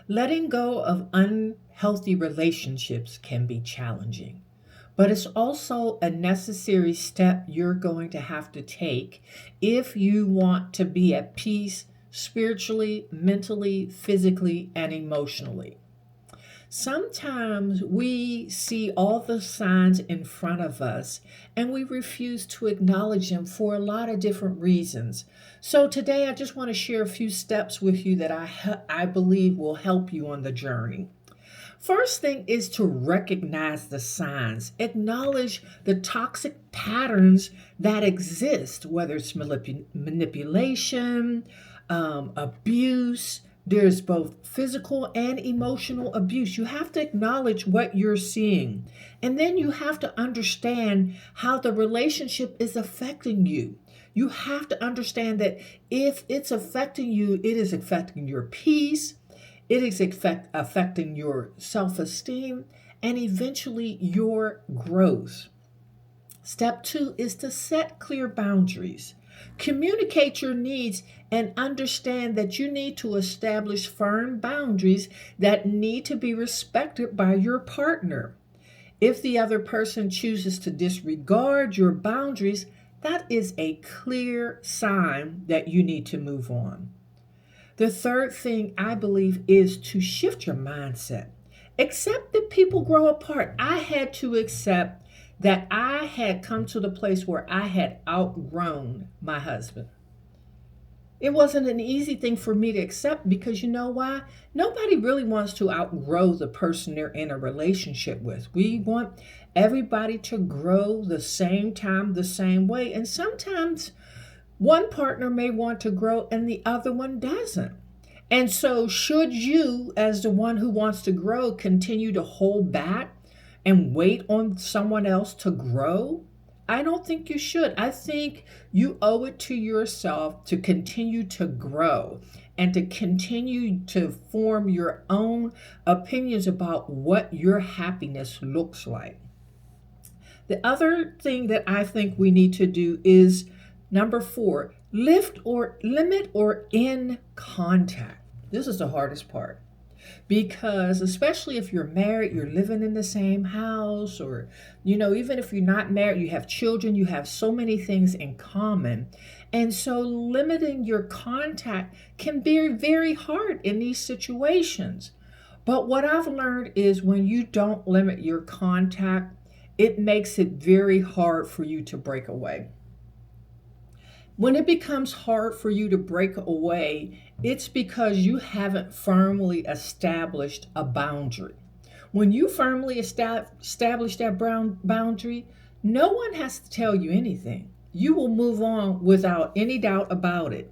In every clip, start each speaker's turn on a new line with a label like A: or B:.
A: Letting go of unhealthy relationships can be challenging, but it's also a necessary step you're going to have to take if you want to be at peace spiritually, mentally, physically, and emotionally. Sometimes we see all the signs in front of us and we refuse to acknowledge them for a lot of different reasons. So today I just want to share a few steps with you that I believe will help you on the journey. First thing is to recognize the signs, acknowledge the toxic patterns that exist, whether it's manipulation, abuse. There's both physical and emotional abuse. You have to acknowledge what you're seeing. And then you have to understand how the relationship is affecting you. You have to understand that if it's affecting you, it is affecting your peace, it is affecting your self esteem, and eventually your growth. Step two is to set clear boundaries. Communicate your needs and understand that you need to establish firm boundaries that need to be respected by your partner. If the other person chooses to disregard your boundaries, that is a clear sign that you need to move on. The third thing I believe is to shift your mindset. Accept that people grow apart. I had to accept that I had come to the place where I had outgrown my husband. It wasn't an easy thing for me to accept because you know why? Nobody really wants to outgrow the person they're in a relationship with. We want everybody to grow the same time, the same way. And sometimes one partner may want to grow and the other one doesn't. And so, should you, as the one who wants to grow, continue to hold back and wait on someone else to grow? I don't think you should. I think you owe it to yourself to continue to grow and to continue to form your own opinions about what your happiness looks like. The other thing that I think we need to do is number four, lift or limit or end contact. This is the hardest part because, especially if you're married, you're living in the same house, or, even if you're not married, you have children, you have so many things in common. And so, limiting your contact can be very hard in these situations. But what I've learned is when you don't limit your contact, it makes it very hard for you to break away. When it becomes hard for you to break away, it's because you haven't firmly established a boundary. When you firmly establish that boundary, no one has to tell you anything. You will move on without any doubt about it.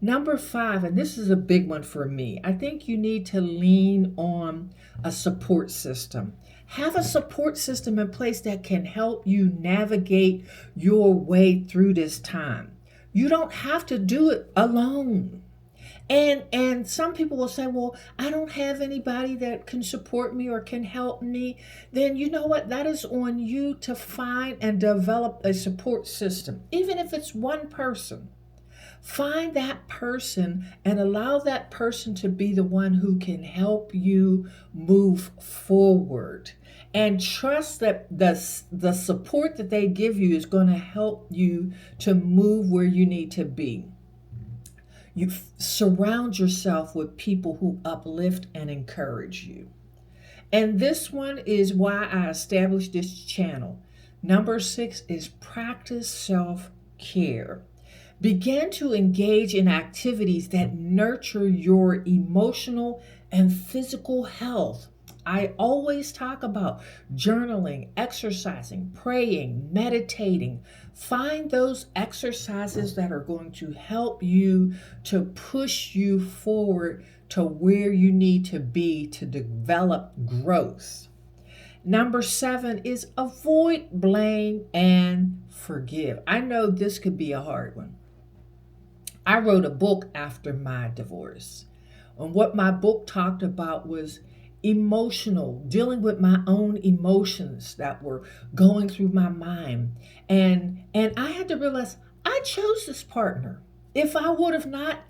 A: Number five, and this is a big one for me, I think you need to lean on a support system. Have a support system in place that can help you navigate your way through this time. You don't have to do it alone. And some people will say, "Well, I don't have anybody that can support me or can help me." Then you know what? That is on you to find and develop a support system, even if it's one person. Find that person and allow that person to be the one who can help you move forward. And trust that the support that they give you is going to help you to move where you need to be. You surround yourself with people who uplift and encourage you. And this one is why I established this channel. Number six is practice self care. Begin to engage in activities that nurture your emotional and physical health. I always talk about journaling, exercising, praying, meditating. Find those exercises that are going to help you to push you forward to where you need to be to develop growth. Number seven is avoid blame and forgive. I know this could be a hard one. I wrote a book after my divorce. And what my book talked about was dealing with my own emotions that were going through my mind. And I had to realize I chose this partner. If I would have not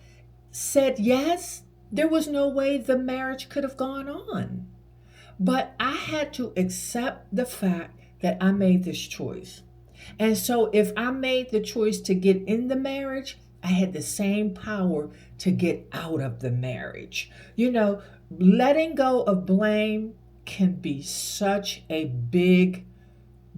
A: said yes, There was no way the marriage could have gone on. But I had to accept the fact that I made this choice. And so if I made the choice to get in the marriage, I had the same power to get out of the marriage. You know, letting go of blame can be such a big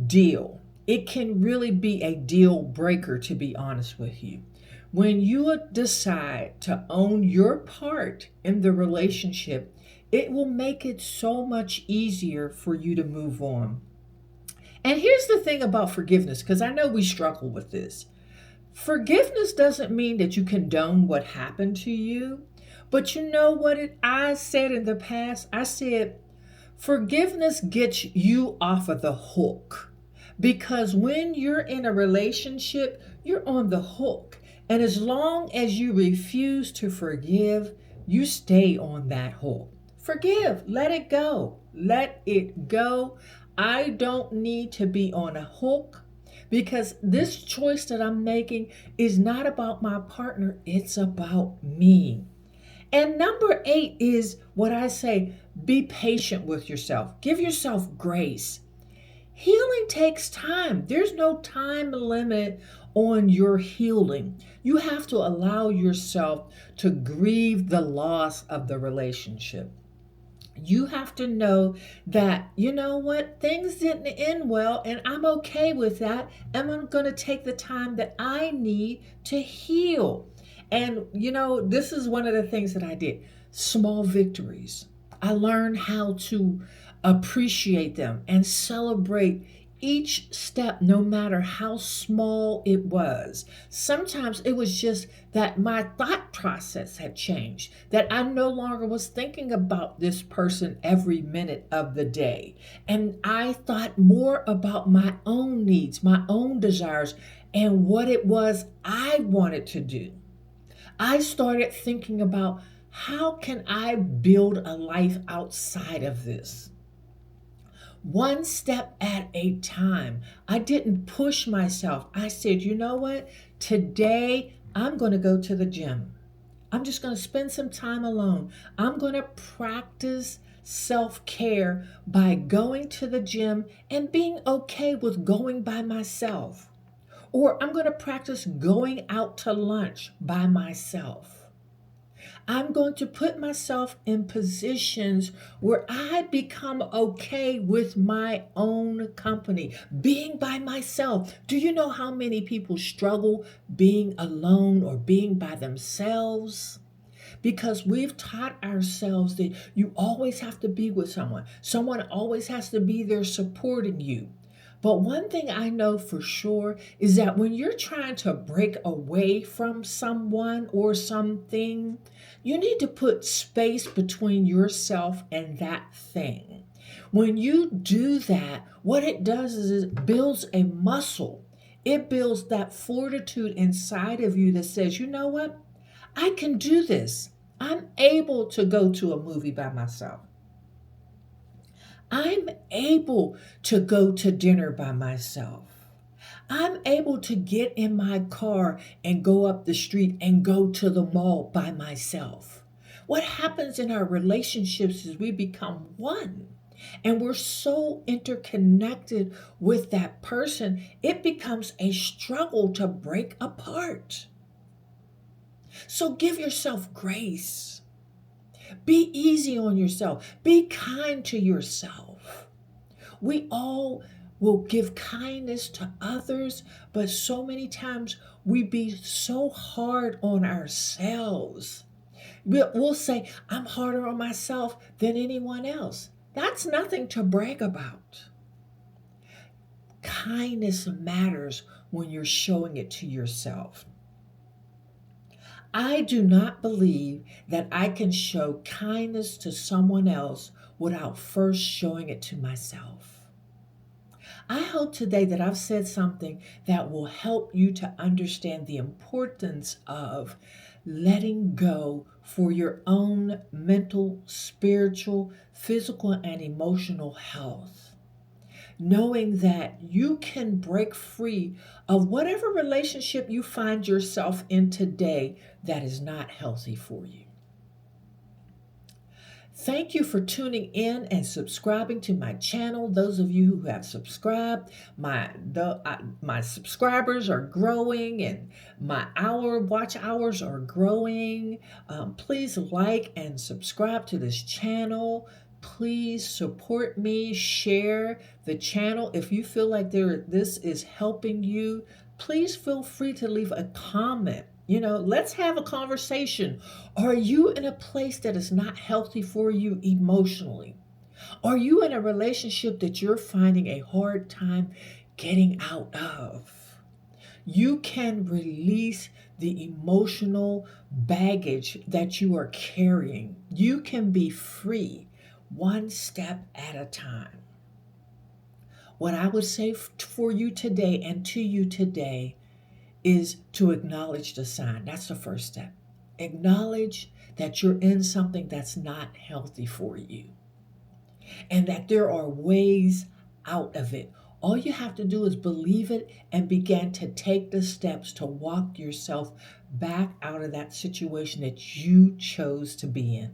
A: deal. It can really be a deal breaker, to be honest with you. When you decide to own your part in the relationship, it will make it so much easier for you to move on. And here's the thing about forgiveness, because I know we struggle with this. Forgiveness doesn't mean that you condone what happened to you. But you know what I said in the past? I said, forgiveness gets you off of the hook. Because when you're in a relationship, you're on the hook. And as long as you refuse to forgive, you stay on that hook. Forgive, let it go. Let it go. I don't need to be on a hook because this choice that I'm making is not about my partner, it's about me. And number 8 is what I say, be patient with yourself. Give yourself grace. Healing takes time. There's no time limit on your healing. You have to allow yourself to grieve the loss of the relationship. You have to know that, you know what, things didn't end well, and I'm okay with that. And I'm going to take the time that I need to heal. And, this is one of the things that I did, small victories. I learned how to appreciate them and celebrate each step, no matter how small it was. Sometimes it was just that my thought process had changed, that I no longer was thinking about this person every minute of the day. And I thought more about my own needs, my own desires, and what it was I wanted to do. I started thinking about how can I build a life outside of this? One step at a time. I didn't push myself. I said, you know what? Today I'm going to go to the gym. I'm just going to spend some time alone. I'm going to practice self care by going to the gym and being okay with going by myself. Or I'm going to practice going out to lunch by myself. I'm going to put myself in positions where I become okay with my own company, being by myself. Do you know how many people struggle being alone or being by themselves? Because we've taught ourselves that you always have to be with someone. Someone always has to be there supporting you. But one thing I know for sure is that when you're trying to break away from someone or something, you need to put space between yourself and that thing. When you do that, what it does is it builds a muscle. It builds that fortitude inside of you that says, you know what? I can do this. I'm able to go to a movie by myself. I'm able to go to dinner by myself. I'm able to get in my car and go up the street and go to the mall by myself. What happens in our relationships is we become one. And we're so interconnected with that person, it becomes a struggle to break apart. So give yourself grace. Be easy on yourself. Be kind to yourself. We all will give kindness to others, but so many times we be so hard on ourselves. We'll say, I'm harder on myself than anyone else. That's nothing to brag about. Kindness matters when you're showing it to yourself. I do not believe that I can show kindness to someone else without first showing it to myself. I hope today that I've said something that will help you to understand the importance of letting go for your own mental, spiritual, physical, and emotional health. Knowing that you can break free of whatever relationship you find yourself in today that is not healthy for you. Thank you for tuning in and subscribing to my channel. Those of you who have subscribed, my subscribers are growing and my watch hours are growing. Please like and subscribe to this channel. Please support me, share the channel. If you feel like this is helping you, please feel free to leave a comment. Let's have a conversation. Are you in a place that is not healthy for you emotionally? Are you in a relationship that you're finding a hard time getting out of? You can release the emotional baggage that you are carrying. You can be free one step at a time. What I would say for you today and to you today is to acknowledge the sign. That's the first step. Acknowledge that you're in something that's not healthy for you and that there are ways out of it. All you have to do is believe it and begin to take the steps to walk yourself back out of that situation that you chose to be in.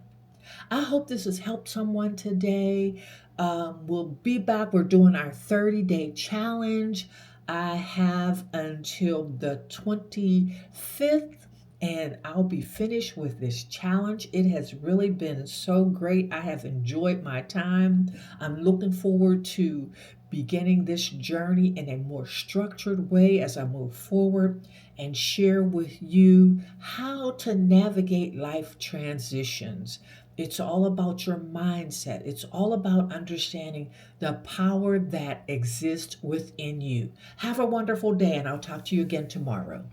A: I hope this has helped someone today. We'll be back. We're doing our 30-day challenge. I have until the 25th, and I'll be finished with this challenge. It has really been so great. I have enjoyed my time. I'm looking forward to beginning this journey in a more structured way as I move forward and share with you how to navigate life transitions. It's all about your mindset. It's all about understanding the power that exists within you. Have a wonderful day, and I'll talk to you again tomorrow.